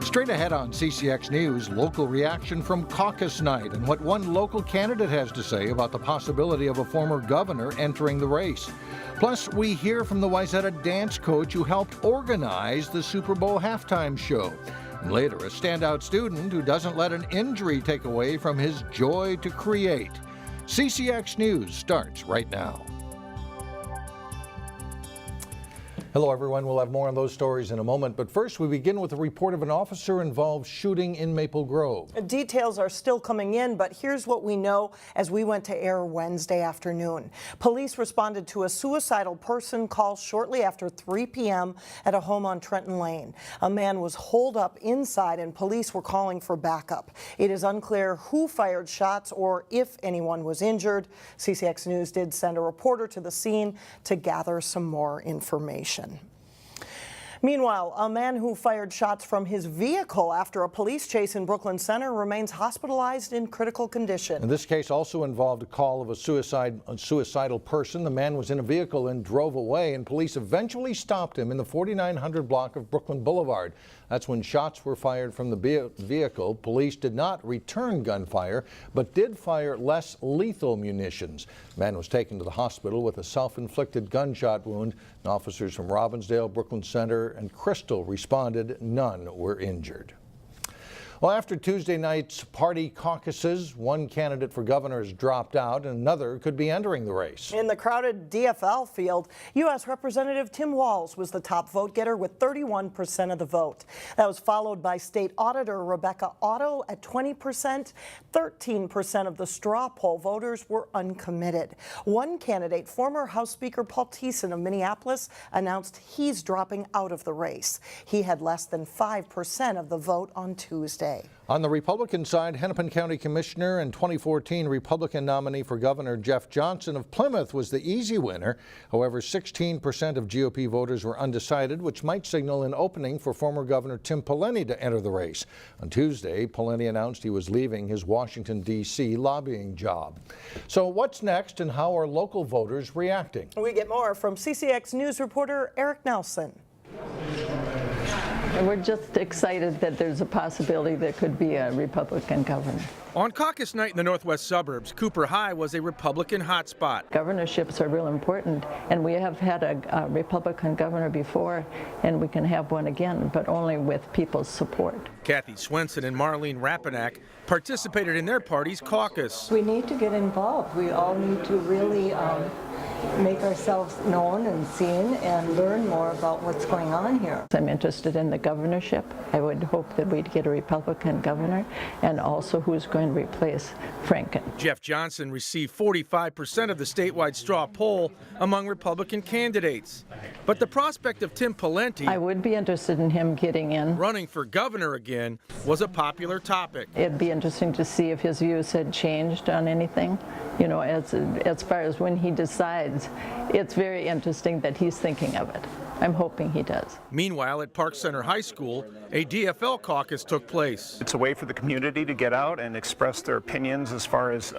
Straight ahead on CCX News, local reaction from Caucus night and what one local candidate has to say about the possibility of a former governor entering the race. Plus, we hear from the Wayzata dance coach who helped organize the Super Bowl halftime show. And later, a standout student who doesn't let an injury take away from his joy to create. CCX News starts right now. Hello, everyone. We'll have more on those stories in a moment. But first, we begin with a report of an officer-involved shooting in Maple Grove. Details are still coming in, but here's what we know as we went to air Wednesday afternoon. Police responded to a suicidal person call shortly after 3 p.m. at a home on Trenton Lane. A man was holed up inside, and police were calling for backup. It is unclear who fired shots or if anyone was injured. CCX News did send a reporter to the scene to gather some more information. Meanwhile, a man who fired shots from his vehicle after a police chase in Brooklyn Center remains hospitalized in critical condition. And this case also involved a call of a suicidal person. The man was in a vehicle and drove away, and police eventually stopped him in the 4900 block of Brooklyn Boulevard. That's when shots were fired from the vehicle. Police did not return gunfire, but did fire less lethal munitions. The man was taken to the hospital with a self-inflicted gunshot wound. And officers from Robbinsdale, Brooklyn Center, and Crystal responded. None were injured. Well, after Tuesday night's party caucuses, one candidate for governor has dropped out and another could be entering the race. In the crowded DFL field, U.S. Representative Tim Walz was the top vote getter with 31% of the vote. That was followed by State Auditor Rebecca Otto at 20%. 13% of the straw poll voters were uncommitted. One candidate, former House Speaker Paul Thiessen of Minneapolis, announced he's dropping out of the race. He had less than 5% of the vote on Tuesday. On the Republican side, Hennepin County Commissioner and 2014 Republican nominee for Governor Jeff Johnson of Plymouth was the easy winner. However, 16% of GOP voters were undecided, which might signal an opening for former Governor Tim Pawlenty to enter the race. On Tuesday, Pawlenty announced he was leaving his Washington, D.C. lobbying job. So what's next and how are local voters reacting? We get more from CCX News reporter Eric Nelson. And we're just excited that there's a possibility there could be a Republican governor. On caucus night in the northwest suburbs, Cooper High was a Republican hotspot. Governorships are real important, and we have had a Republican governor before, and we can have one again, but only with people's support. Kathy Swenson and Marlene Rapinack participated in their party's caucus. We need to get involved. We all need to really make ourselves known and seen and learn more about what's going on here. I'm interested in the governorship. I would hope that we'd get a Republican governor, and also who's going to replace Franken. Jeff Johnson received 45% of the statewide straw poll among Republican candidates. But the prospect of Tim Pawlenty, I would be interested in him getting in. Running for governor again was a popular topic. It'd be interesting to see if his views had changed on anything. You know, as far as when he decides, it's very interesting that he's thinking of it. I'm hoping he does. Meanwhile, at Park Center High School, a DFL caucus took place. It's a way for the community to get out and express their opinions as far as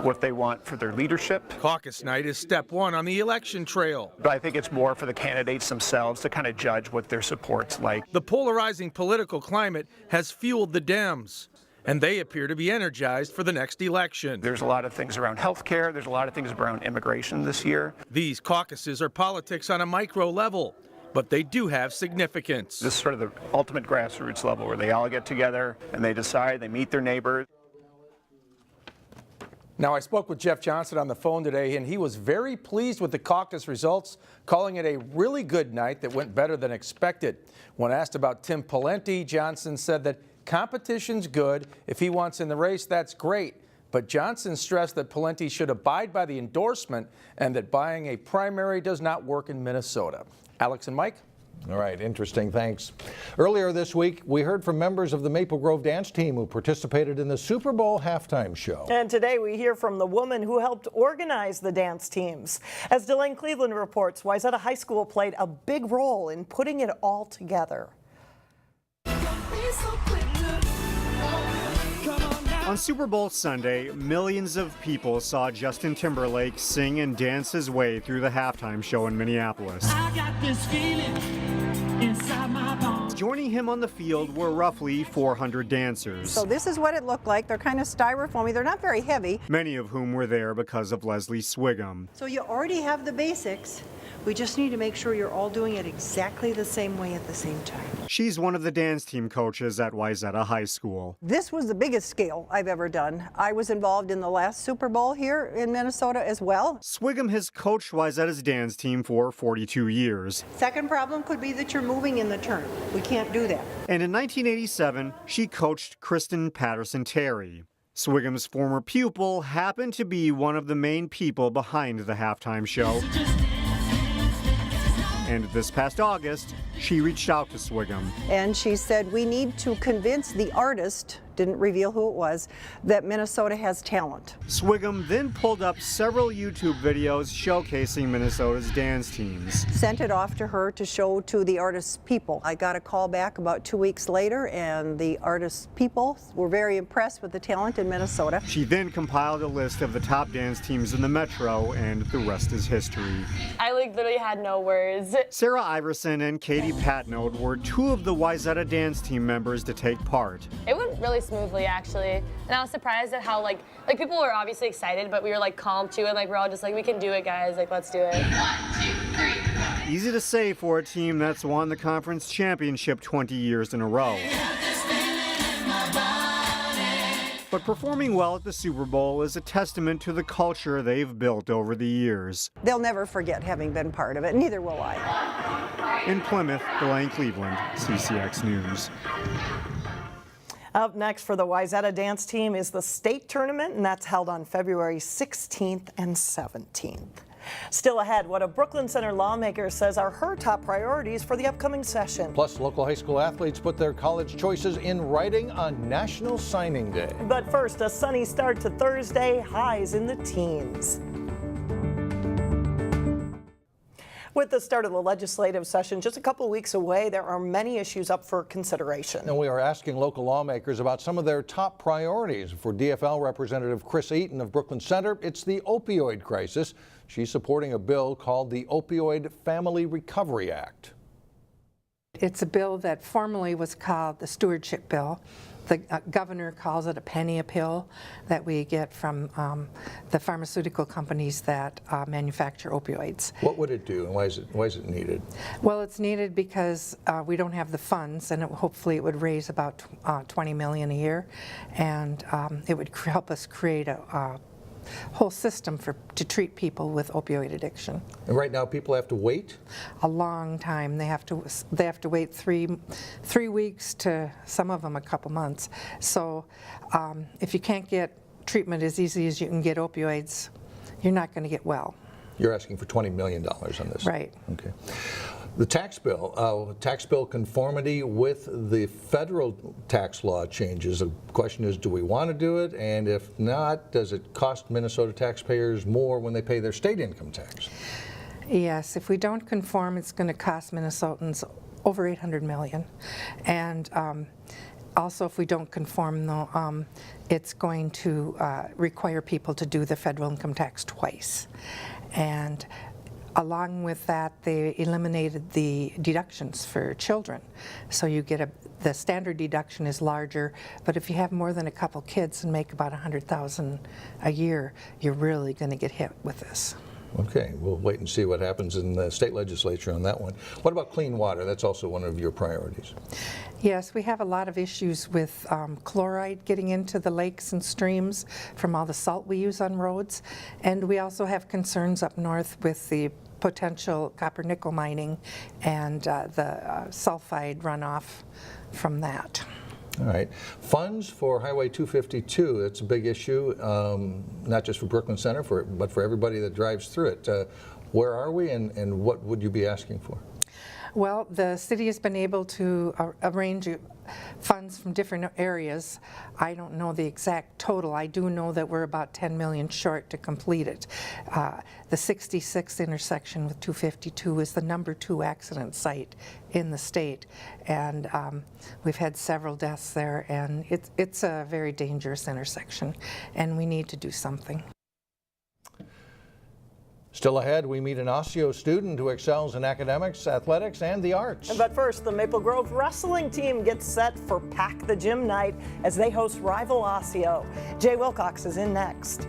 what they want for their leadership. Caucus night is step one on the election trail. But I think it's more for the candidates themselves to kind of judge what their support's like. The polarizing political climate has fueled the Dems, and they appear to be energized for the next election. There's a lot of things around health care. There's a lot of things around immigration this year. These caucuses are politics on a micro level, but they do have significance. This is sort of the ultimate grassroots level where they all get together and they decide, they meet their neighbors. Now, I spoke with Jeff Johnson on the phone today, and he was very pleased with the caucus results, calling it a really good night that went better than expected. When asked about Tim Pawlenty, Johnson said that competition's good. If he wants in the race, that's great. But Johnson stressed that Pawlenty should abide by the endorsement and that buying a primary does not work in Minnesota. Alex and Mike? All right, interesting, thanks. Earlier this week, we heard from members of the Maple Grove dance team who participated in the Super Bowl halftime show. And today we hear from the woman who helped organize the dance teams. As Delane Cleveland reports, Wayzata High School played a big role in putting it all together. On Super Bowl Sunday, millions of people saw Justin Timberlake sing and dance his way through the halftime show in Minneapolis. I got this feeling inside my bones. joining him on the field were roughly 400 dancers. So this is what it looked like. They're kind of styrofoamy. They're not very heavy. Many of whom were there because of Leslie Swigum. So you already have the basics. We just need to make sure you're all doing it exactly the same way at the same time. She's one of the dance team coaches at Wayzata High School. This was the biggest scale I've ever done. I was involved in the last Super Bowl here in Minnesota as well. Swigum has coached Wayzata's dance team for 42 years. Second problem could be that you're moving in the turn. We can't do that. And in 1987, she coached Kristen Patterson Terry. Swigum's former pupil happened to be one of the main people behind the halftime show. And this past August, she reached out to Swigum. And she said, we need to convince the artist, didn't reveal who it was, that Minnesota has talent. Swigum then pulled up several YouTube videos showcasing Minnesota's dance teams. Sent it off to her to show to the artist's people. I got a call back about 2 weeks later, and the artist's people were very impressed with the talent in Minnesota. She then compiled a list of the top dance teams in the metro, and the rest is history. I literally had no words. Sarah Iverson and Katie Patnode were two of the Wayzata dance team members to take part. It went really smoothly, actually, and I was surprised at how like people were obviously excited, but we were like calm too, and we're all just like, we can do it, guys, like let's do it. 1, 2, 3. Easy to say for a team that's won the conference championship 20 years in a row. But performing well at the Super Bowl is a testament to the culture they've built over the years. They'll never forget having been part of it, neither will I. In Plymouth, Elaine Cleveland, CCX News. Up next for the Wayzata dance team is the state tournament, and that's held on February 16th and 17th. Still ahead, what a Brooklyn Center lawmaker says are her top priorities for the upcoming session. Plus, local high school athletes put their college choices in writing on National Signing Day. But first, a sunny start to Thursday, highs in the teens. With the start of the legislative session just a couple of weeks away, there are many issues up for consideration. And we are asking local lawmakers about some of their top priorities. For DFL Representative Chris Eaton of Brooklyn Center, it's the opioid crisis. She's supporting a bill called the Opioid Family Recovery Act. It's a bill that formerly was called the Stewardship Bill. The governor calls it a penny a pill that we get from the pharmaceutical companies that manufacture opioids. What would it do, and why is it needed? Well, it's needed because we don't have the funds, and hopefully it would raise about $20 million a year, and it would help us create a whole system to treat people with opioid addiction. And right now, people have to wait? A long time. They have to wait three weeks to some of them a couple months. So if you can't get treatment as easy as you can get opioids, you're not going to get well. You're asking for $20 million on this? Right. Okay. The tax bill conformity with the federal tax law changes. The question is, do we want to do it? And if not, does it cost Minnesota taxpayers more when they pay their state income tax? Yes, if we don't conform, it's going to cost Minnesotans over $800 million. And also, if we don't conform, though, it's going to require people to do the federal income tax twice. And along with that, they eliminated the deductions for children. So you get the standard deduction is larger, but if you have more than a couple kids and make about $100,000 a year, you're really going to get hit with this. Okay, we'll wait and see what happens in the state legislature on that one. What about clean water? That's also one of your priorities. Yes, we have a lot of issues with chloride getting into the lakes and streams from all the salt we use on roads. And we also have concerns up north with the potential copper nickel mining and the sulfide runoff from that. All right. Funds for Highway 252, that's a big issue, not just for Brooklyn Center, but for everybody that drives through it. Where are we, and what would you be asking for? Well, the city has been able to arrange funds from different areas. I don't know the exact total. I do know that we're about $10 million short to complete it. The 66th intersection with 252 is the #2 accident site in the state, and we've had several deaths there, and it's a very dangerous intersection, and we need to do something. Still ahead, we meet an Osseo student who excels in academics, athletics, and the arts. But first, the Maple Grove wrestling team gets set for Pack the Gym night as they host rival Osseo. Jay Wilcox is in next.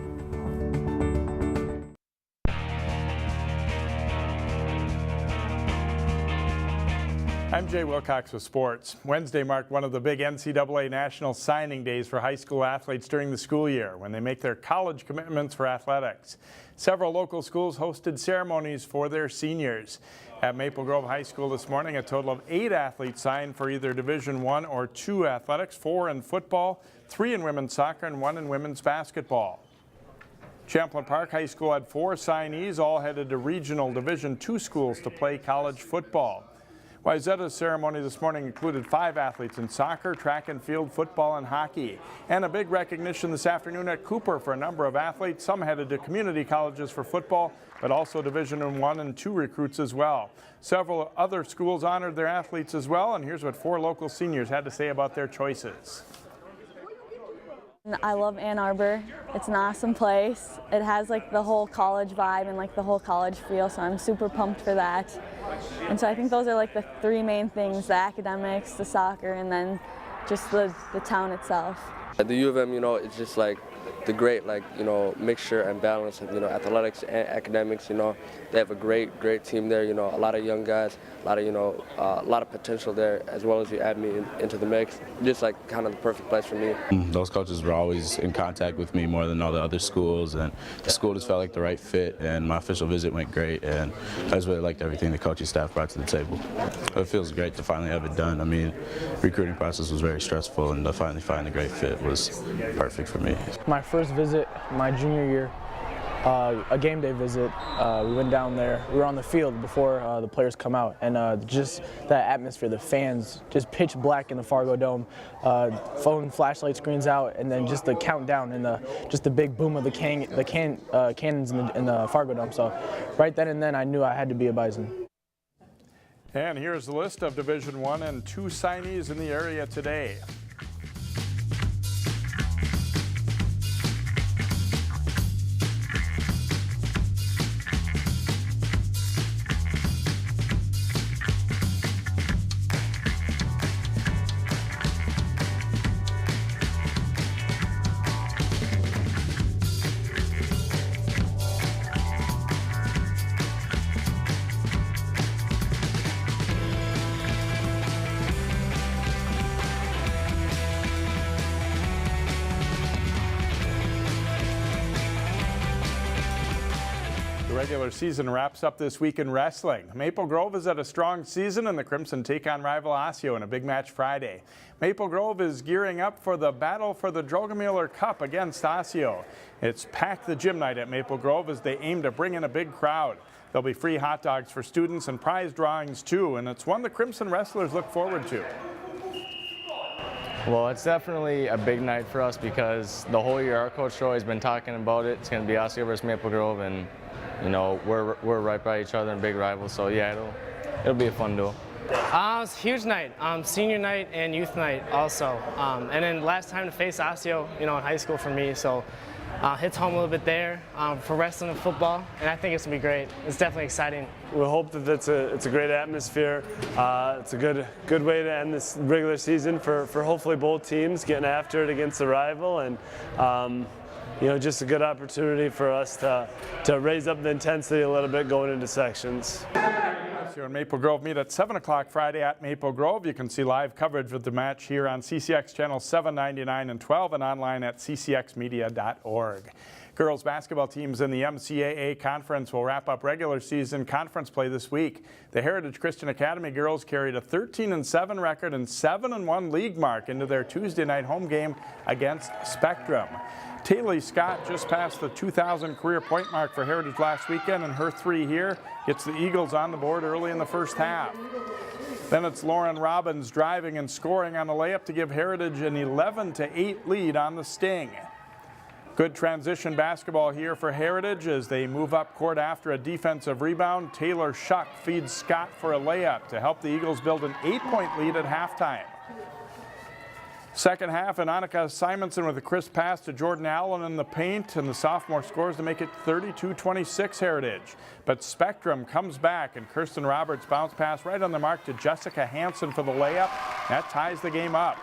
I'm Jay Wilcox with sports. Wednesday marked one of the big NCAA national signing days for high school athletes during the school year when they make their college commitments for athletics. Several local schools hosted ceremonies for their seniors. At Maple Grove High School this morning, a total of 8 athletes signed for either Division I or II athletics, 4 in football, 3 in women's soccer, and 1 in women's basketball. Champlain Park High School had 4 signees, all headed to regional Division II schools to play college football. Wayzata's ceremony this morning included 5 athletes in soccer, track and field, football, and hockey. And a big recognition this afternoon at Cooper for a number of athletes. Some headed to community colleges for football, but also Division I and II recruits as well. Several other schools honored their athletes as well, and here's what 4 local seniors had to say about their choices. I love Ann Arbor. It's an awesome place. It has like the whole college vibe and like the whole college feel, so I'm super pumped for that. And so I think those are like the 3 main things: the academics, the soccer, and then just the town itself. At the U of M, it's just like the great, mixture and balance of, athletics and academics. They have a great team there. A lot of young guys, a lot of potential there. As well as you add me into the mix, just like kind of the perfect place for me. Those coaches were always in contact with me more than all the other schools, and the school just felt like the right fit. And my official visit went great, and I just really liked everything the coaching staff brought to the table. It feels great to finally have it done. I mean, recruiting process was very stressful, and to finally find a great fit was perfect for me. My first visit, my junior year, a game day visit. We went down there. We were on the field before the players come out, and just that atmosphere, the fans, just pitch black in the Fargo Dome, phone flashlight screens out, and then just the countdown and just the big boom of the cannons in the Fargo Dome. So right then and then, I knew I had to be a Bison. And here's the list of Division I and II signees in the area today. The regular season wraps up this week in wrestling. Maple Grove is at a strong season, and the Crimson take on rival Osseo in a big match Friday. Maple Grove is gearing up for the battle for the Drogemuller Cup against Osseo. It's Pack the Gym night at Maple Grove as they aim to bring in a big crowd. There'll be free hot dogs for students and prize drawings too, and it's one the Crimson wrestlers look forward to. Well, it's definitely a big night for us because the whole year our coach Troy has been talking about it. It's going to be Osseo versus Maple Grove, and we're right by each other and big rivals. So yeah, it'll be a fun duel. It's a huge night, senior night and youth night also. And then last time to face Osseo, in high school for me. So hits home a little bit there for wrestling and football, and I think it's gonna be great. It's definitely exciting. We hope that it's a great atmosphere. It's a good way to end this regular season for hopefully both teams getting after it against the rival, and just a good opportunity for us to raise up the intensity a little bit going into sections. Osseo and Maple Grove meet at 7 o'clock Friday at Maple Grove. You can see live coverage of the match here on CCX channels 799 and 12 and online at ccxmedia.org. Girls basketball teams in the MCAA conference will wrap up regular season conference play this week. The Heritage Christian Academy girls carried a 13-7 record and 7-1 league mark into their Tuesday night home game against Spectrum. Taylor Scott just passed the 2,000 career point mark for Heritage last weekend, and her 3 here gets the Eagles on the board early in the first half. Then it's Lauren Robbins driving and scoring on a layup to give Heritage an 11-8 lead on the Sting. Good transition basketball here for Heritage as they move up court after a defensive rebound. Taylor Shuck feeds Scott for a layup to help the Eagles build an 8-point lead at halftime. Second half, and Annika Simonson with a crisp pass to Jordan Allen in the paint, and the sophomore scores to make it 32-26 Heritage. But Spectrum comes back, and Kirsten Roberts bounce pass right on the mark to Jessica Hansen for the layup. That ties the game up.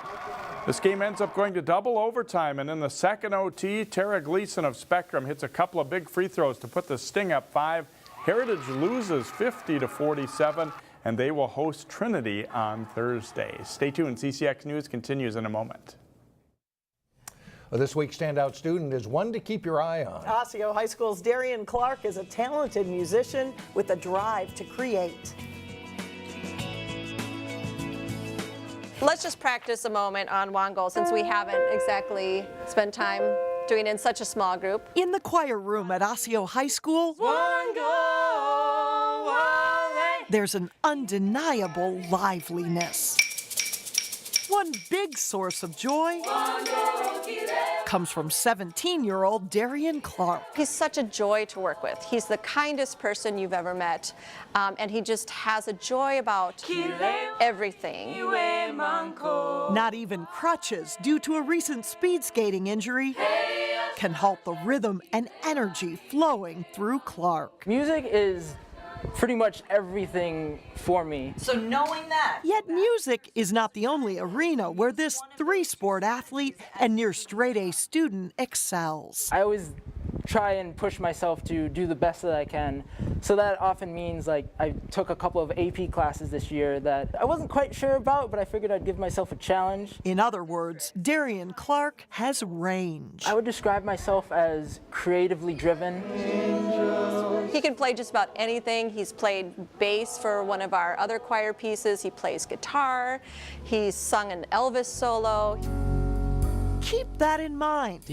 This game ends up going to double overtime, and in the second OT, Tara Gleason of Spectrum hits a couple of big free throws to put the Sting up 5. Heritage loses 50-47. And they will host Trinity on Thursday. Stay tuned. CCX News continues in a moment. Well, this week's standout student is one to keep your eye on. Osseo High School's Darian Clark is a talented musician with a drive to create. Let's just practice a moment on Wango since we haven't exactly spent time doing it in such a small group. In the choir room at Osseo High School, there's an undeniable liveliness. One big source of joy comes from 17-year-old Darian Clark. He's such a joy to work with. He's the kindest person you've ever met, and he just has a joy about everything. Not even crutches, due to a recent speed skating injury, can halt the rhythm and energy flowing through Clark. Music is pretty much everything for me. So knowing that. Yet music is not the only arena where this three-sport athlete and near straight-A student excels. I always try and push myself to do the best that I can. So that often means, like, I took a couple of AP classes this year that I wasn't quite sure about, but I figured I'd give myself a challenge. In other words, Darian Clark has range. I would describe myself as creatively driven. He can play just about anything. He's played bass for one of our other choir pieces. He plays guitar. He's sung an Elvis solo. Keep that in mind.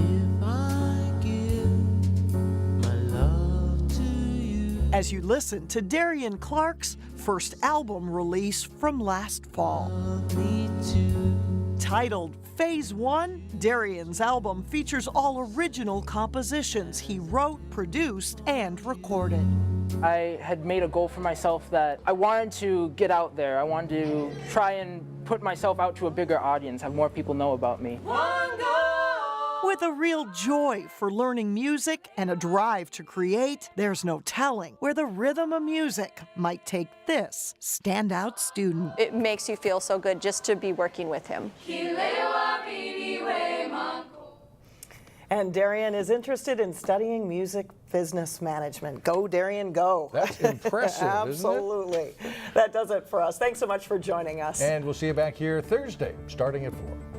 As you listen to Darian Clark's first album release from last fall. Titled Phase 1, Darian's album features all original compositions he wrote, produced, and recorded. I had made a goal for myself that I wanted to get out there. I wanted to try and put myself out to a bigger audience, have more people know about me. With a real joy for learning music and a drive to create, there's no telling where the rhythm of music might take this standout student. It makes you feel so good just to be working with him. And Darian is interested in studying music business management. Go, Darian, go. That's impressive, Absolutely. Isn't it? That does it for us. Thanks so much for joining us. And we'll see you back here Thursday, starting at 4.